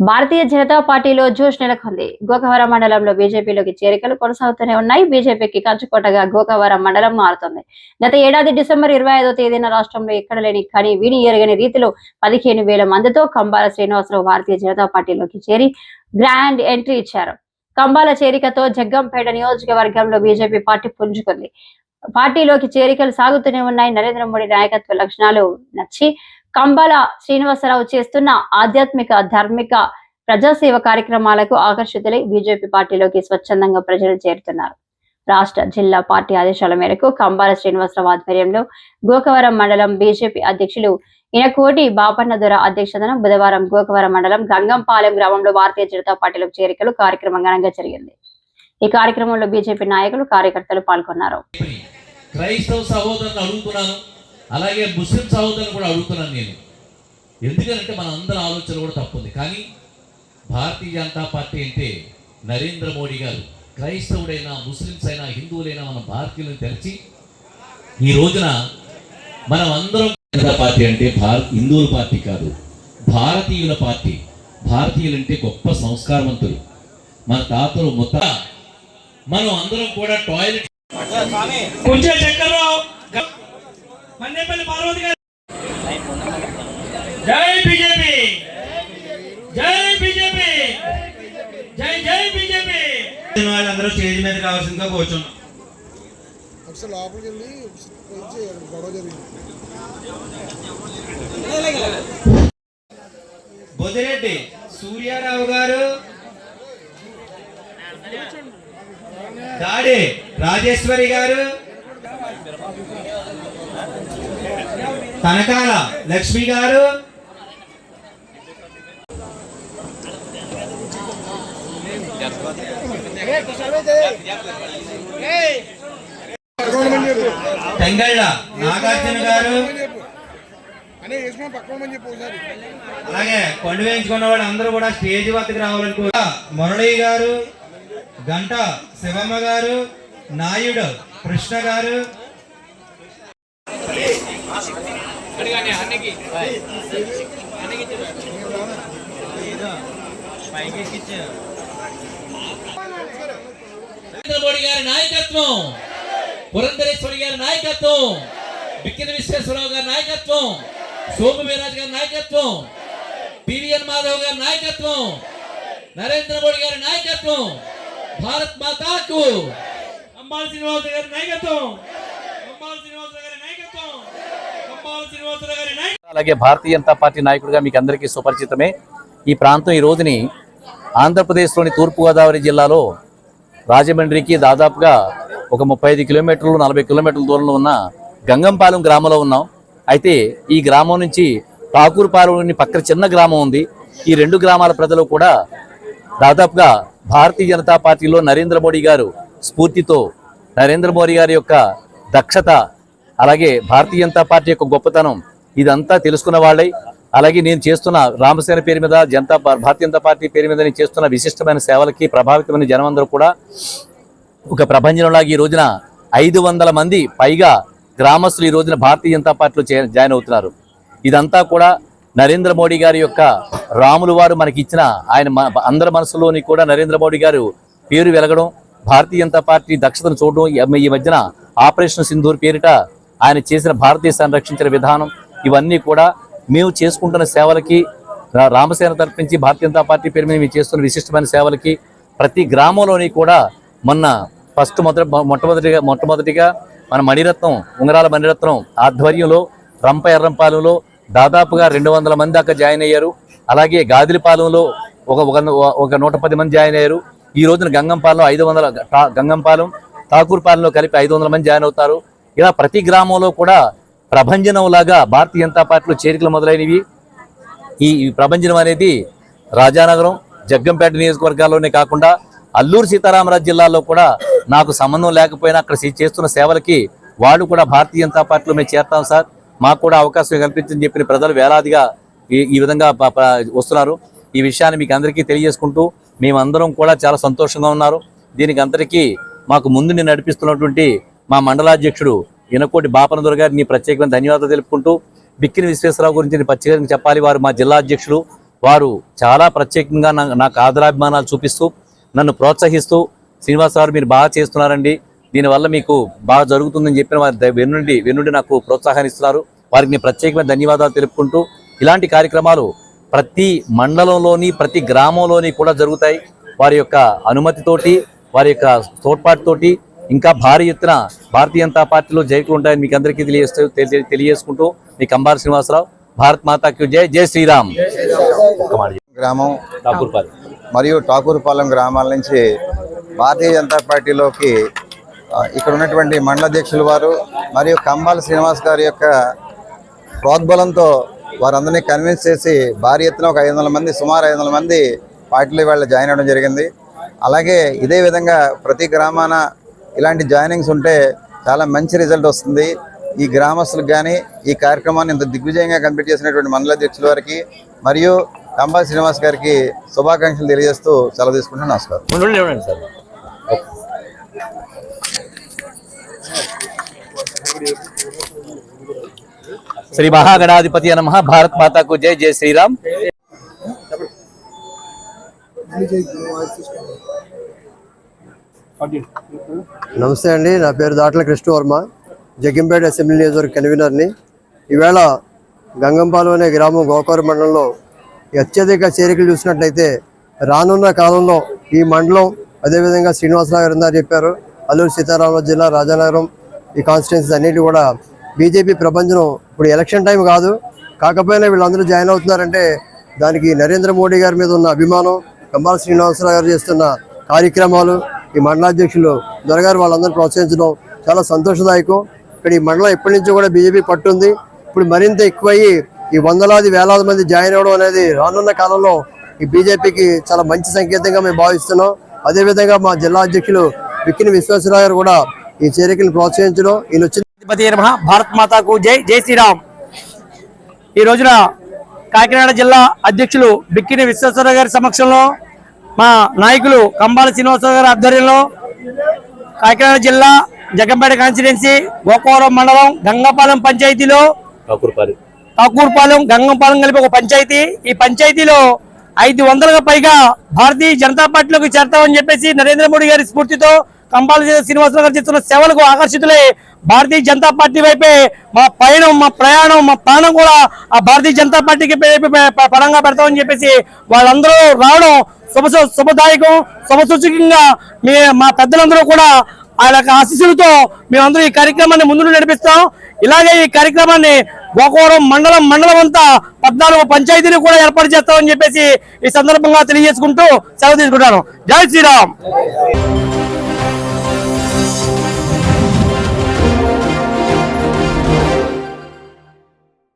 భారతీయ జనతా పార్టీలో జోష్ నెలకొంది. గోకవరం మండలంలో బీజేపీలోకి చేరికలు కొనసాగుతూనే ఉన్నాయి. బీజేపీకి కంచుకోటగా గోకవరం మండలం మారుతుంది. గత ఏడాది డిసెంబర్ 25వ తేదీన రాష్ట్రంలో ఎక్కడ లేని కని విని ఎరగని రీతిలో 15,000 మందితో కంబాల శ్రీనివాసరావు భారతీయ జనతా పార్టీలోకి చేరి గ్రాండ్ ఎంట్రీ ఇచ్చారు. కంబాల చేరికతో జగ్గంపేట నియోజకవర్గంలో బీజేపీ పార్టీ పుంజుకుంది. పార్టీలోకి చేరికలు సాగుతూనే ఉన్నాయి. నరేంద్ర మోడీ నాయకత్వ లక్షణాలు నచ్చి కంబాల శ్రీనివాసరావు చేస్తున్న ఆధ్యాత్మిక ధార్మిక ప్రజాసేవ కార్యక్రమాలకు ఆకర్షితులై బీజేపీ పార్టీలోకి స్వచ్ఛందంగా ప్రజలు చేరుతున్నారు. రాష్ట్ర జిల్లా పార్టీ ఆదేశాల మేరకు కంబాల శ్రీనివాసరావు ఆధ్వర్యంలో గోకవరం మండలం బీజేపీ అధ్యక్షులు ఇనకోటి బాపన్న దొర అధ్యక్షతన బుధవారం గోకవరం మండలం గంగంపాలెం గ్రామంలో భారతీయ జనతా పార్టీలోకి చేరికలు కార్యక్రమం ఘనంగా జరిగింది. ఈ కార్యక్రమంలో బీజేపీ నాయకులు కార్యకర్తలు పాల్గొన్నారు. క్రైస్తవ సహోదరులను అడుగుతున్నాను, అలాగే ముస్లిం సహోదరులను కూడా అడుగుతున్నాను నేను. ఎందుకంటే మన అందరి ఆలోచన కూడా తప్పుంది. కానీ భారతీయ జనతా పార్టీ అంటే నరేంద్ర మోడీ గారు క్రైస్తవుడైనా ముస్లిమ్స్ అయినా హిందువులైనా మన భారతీయులను తెరిచి ఈ రోజున మనం అందరం జనతా పార్టీ అంటే హిందువుల పార్టీ కాదు, భారతీయుల పార్టీ. భారతీయులంటే గొప్ప సంస్కారవంతులు. మన తాతలు మొత్తం మనం అందరం కూడా టాయిలెట్ కొంచెం చక్రరావు మన్నేపల్లి పార్వతి గారు జై బీజేపీ, జై బీజేపీ, జై జై బీజేపీ. వాళ్ళందరూ స్టేజ్ మీద కావాల్సిందిగా కూర్చున్నాం. బొదిరెడ్డి సూర్యారావు గారు, దాడి రాజేశ్వరి గారు, తనకాల లక్ష్మి గారు, తెంగళ్ళ నాగార్జున గారు, అలాగే పండు వేయించుకున్న వాళ్ళు అందరూ కూడా స్టేజ్ వద్దకు రావాలనుకో. మురళి గారు, గంట శివమ్మ గారు, నాయుడు కృష్ణ గారు, నరేంద్ర మోడీ గారి నాయకత్వం, పురంధరేశ్వరి గారి నాయకత్వం, బిక్కిన విశ్వేశ్వరరావు గారి నాయకత్వం, సోము వీరాజ్ గారి నాయకత్వం, పివిఎన్ మాధవ్ గారి నాయకత్వం, నరేంద్ర మోడీ గారి నాయకత్వం, భారత్ మాతాకు, కంబాల శ్రీనివాసరావు గారి నాయకత్వం, కంబాల శ్రీనివాసరావు గారి నాయకత్వం, కంబాల శ్రీనివాసరావు గారి నాయకత్వం. అలాగే భారతీయ జనతా పార్టీ నాయకుడిగా మీకు అందరికీ సుపరిచితమే. ఈ ప్రాంతం ఈ రోజుని ఆంధ్రప్రదేశ్లోని తూర్పుగోదావరి జిల్లాలో రాజమండ్రికి దాదాపుగా ఒక 35 కిలోమీటర్లు 40 కిలోమీటర్ల దూరంలో ఉన్న గంగంపాలెం గ్రామంలో ఉన్నాం. అయితే ఈ గ్రామం నుంచి ఠాకూర్పాలెం పక్కన చిన్న గ్రామం ఉంది. ఈ రెండు గ్రామాల ప్రజలు కూడా దాదాపుగా భారతీయ జనతా పార్టీలో నరేంద్ర మోడీ గారు స్ఫూర్తితో, నరేంద్ర మోడీ గారి యొక్క దక్షత, అలాగే భారతీయ జనతా పార్టీ యొక్క గొప్పతనం ఇదంతా తెలుసుకున్న వాళ్ళై, అలాగే నేను చేస్తున్న రామసేన పేరు మీద భారతీయ జనతా పార్టీ పేరు మీద నేను చేస్తున్న విశిష్టమైన సేవలకి ప్రభావితమైన జనమందరూ కూడా ఒక ప్రభంజనంలాగా ఈ రోజున 500 మంది పైగా గ్రామస్తులు ఈ రోజున భారతీయ జనతా పార్టీలో జాయిన్ అవుతున్నారు. ఇదంతా కూడా నరేంద్ర మోడీ గారి యొక్క రాములు వారు మనకి ఇచ్చిన, ఆయన అందరి మనసులోని కూడా నరేంద్ర మోడీ గారు పేరు వెలగడం, భారతీయ జనతా పార్టీ దక్షతను చూడడం, ఈ మధ్యన ఆపరేషన్ సింధూర్ పేరిట ఆయన చేసిన భారతదేశాన్ని రక్షించిన విధానం, ఇవన్నీ కూడా మేము చేసుకుంటున్న సేవలకి, రామసేన తరపు నుంచి భారతీయ జనతా పార్టీ పేరు మీద మేము చేస్తున్న విశిష్టమైన సేవలకి ప్రతి గ్రామంలోని కూడా మొన్న మొట్టమొదటిగా మన మణిరత్నం, ఉంగరాల మణిరత్నం ఆధ్వర్యంలో ఎర్రంపాలెంలో దాదాపుగా 200 మంది దాకా జాయిన్ అయ్యారు. అలాగే గాదిలిపాలెంలో ఒక 110 మంది జాయిన్ అయ్యారు. ఈ రోజున గంగంపాలెం 500, గంగంపాలెం ఠాకూర్పాలెంలో కలిపి 500 మంది జాయిన్ అవుతారు. ఇలా ప్రతి గ్రామంలో కూడా ప్రభంజనం లాగా భారతీయ జనతా పార్టీలో చేరికలు మొదలైనవి. ఈ ప్రభంజనం అనేది రాజానగరం, జగ్గంపేట నియోజకవర్గాల్లోనే కాకుండా అల్లూరు సీతారామరాజు జిల్లాలో కూడా నాకు సంబంధం లేకపోయినా అక్కడ చేస్తున్న సేవలకి వాళ్ళు కూడా భారతీయ జనతా పార్టీలో మేము చేరతాం సార్, మాకు కూడా అవకాశం కల్పించని చెప్పిన ప్రజలు వేలాదిగా ఈ విధంగా వస్తున్నారు. ఈ విషయాన్ని మీకు అందరికీ తెలియజేసుకుంటూ మేమందరం కూడా చాలా సంతోషంగా ఉన్నారు. దీనికి అందరికీ మాకు ముందు నడిపిస్తున్నటువంటి మా మండలాధ్యక్షుడు ఇనకోటి బాపన్న దొర గారిని ప్రత్యేకమైన ధన్యవాదాలు తెలుపుకుంటూ, బిక్కిన విశ్వేశ్వరరావు గురించి ప్రత్యేకంగా చెప్పాలి. వారు మా జిల్లా అధ్యక్షులు, వారు చాలా ప్రత్యేకంగా నాకు ఆదరాభిమానాలు చూపిస్తూ నన్ను ప్రోత్సహిస్తూ శ్రీనివాసరావు మీరు బాగా చేస్తున్నారండి, దీనివల్ల మీకు బాగా జరుగుతుందని చెప్పిన వారి వెన్నుండి నాకు ప్రోత్సాహాన్ని ఇస్తున్నారు. వారికి నేను ప్రత్యేకమైన ధన్యవాదాలు తెలుపుకుంటూ ఇలాంటి కార్యక్రమాలు ప్రతి మండలంలోని ప్రతి గ్రామంలోని కూడా జరుగుతాయి. వారి యొక్క అనుమతితోటి వారి యొక్క తోడ్పాటుతోటి ఇంకా భారీ ఎత్తున భారతీయ జనతా పార్టీలో జైకులు ఉంటాయని మీకు అందరికీ తెలియజేసుకుంటూ మీ కంబాల శ్రీనివాసరావు. భారత్ మాతాకి జై, జై శ్రీరామ్. గ్రామం ఠాకూర్పాలెం మరియు ఠాకూర్పాలెం గ్రామాల నుంచి భారతీయ జనతా పార్టీలోకి ఇక్కడ ఉన్నటువంటి మండల అధ్యక్షుల వారు మరియు కంబాల శ్రీనివాస్ గారి యొక్క ప్రోద్బలంతో వారందరినీ కన్విన్స్ చేసి భారీ ఎత్తున ఒక 500 మంది, సుమారు 500 మంది పార్టీలో వాళ్ళు జాయిన్ అవ్వడం జరిగింది. అలాగే ఇదే విధంగా ప్రతి గ్రామాన ఇలాంటి జాయినింగ్స్ ఉంటే చాలా మంచి రిజల్ట్ వస్తుంది. ఈ గ్రామస్తులకు కానీ ఈ కార్యక్రమాన్ని ఇంత దిగ్విజయంగా కంప్లీట్ చేసినటువంటి మండల అధ్యక్షుల వారికి మరియు కంబాల శ్రీనివాస్ గారికి శుభాకాంక్షలు తెలియజేస్తూ సెలవు తీసుకుంటున్నాను. నమస్కారం. శ్రీ మహాగణాధిపతి నమః. భారత్ మాతాకు జై, జై శ్రీరామ్. నమస్తే అండి, నా పేరు దాట్ల కృష్ణవర్మ, జగ్గంపేట అసెంబ్లీ నియోజకవర్గ కన్వీనర్ని. ఈవేళ గంగంపాలెం అనే గ్రామం గోకవరం మండలంలో అత్యధిక చేరికలు చూసినట్లయితే రానున్న కాలంలో ఈ మండలం, అదేవిధంగా శ్రీనివాసరావు గారు ఇందాక చెప్పారు, అల్లూరు సీతారామరాజు జిల్లా రాజానగరం ఈ కాన్స్టిట్యున్సీస్ అన్నిటి కూడా బీజేపీ ప్రపంచం. ఇప్పుడు ఎలక్షన్ టైం కాదు, కాకపోయినా వీళ్ళందరూ జాయిన్ అవుతున్నారంటే దానికి నరేంద్ర మోడీ గారి మీద ఉన్న అభిమానం, కంబాల శ్రీనివాసరావు గారు చేస్తున్న కార్యక్రమాలు, ఈ మండలాధ్యక్షులు దొరగారు వాళ్ళందరూ ప్రోత్సహించడం చాలా సంతోషదాయకం. ఇక్కడ ఈ మండలం ఎప్పటి నుంచో కూడా బీజేపీ పట్టుంది. ఇప్పుడు మరింత ఎక్కువయ్యి ఈ వందలాది వేలాది మంది జాయిన్ అవ్వడం అనేది రానున్న కాలంలో ఈ బీజేపీకి చాలా మంచి సంకేతంగా మేము భావిస్తున్నాం. అదేవిధంగా మా జిల్లా అధ్యక్షులు విక్కిని విశ్వేశ్వరరావు గారు కూడా ఈ చేరికలను ప్రోత్సహించడం, ఈయన వచ్చిన భారత్ మాతాకు జై, జై శ్రీరామ్. ఈ రోజున కాకినాడ జిల్లా అధ్యక్షులు బిక్కిని విశ్వేశ్వరరావు గారి సమక్షంలో మా నాయకులు కంబాల శ్రీనివాసరావు గారి ఆధ్వర్యంలో కాకినాడ జిల్లా జగ్గంపేట కాన్స్టిట్యుయెన్సీ గోకవరం మండలం గంగపాలెం పంచాయతీలో ఠాకూర్పాలెం గంగంపాలెం కలిపి ఒక పంచాయతీ. ఈ పంచాయతీలో 500కు పైగా భారతీయ జనతా పార్టీలోకి చేరతామని చెప్పేసి నరేంద్ర మోడీ గారి స్ఫూర్తితో కంబాల శ్రీనివాసరావు గారు చేస్తున్న సేవలకు ఆకర్షితులై భారతీయ జనతా పార్టీ వైపే మా పయనం, మా ప్రయాణం, మా ప్రాణం కూడా ఆ భారతీయ జనతా పార్టీకి పరంగా పెడతామని చెప్పేసి వాళ్ళందరూ రావడం శుభదాయకం, శుభసూచకంగా మా పెద్దలందరూ కూడా ఆ యొక్క ఆశీస్సులతో మేమందరూ ఈ కార్యక్రమాన్ని ముందు నడిపిస్తాం. ఇలాగే ఈ కార్యక్రమాన్ని గోకవరం మండలం అంతా 14 పంచాయతీలు కూడా ఏర్పాటు చేస్తామని చెప్పేసి ఈ సందర్భంగా తెలియజేసుకుంటూ సెలవు తీసుకుంటాను. జై శ్రీరామ్.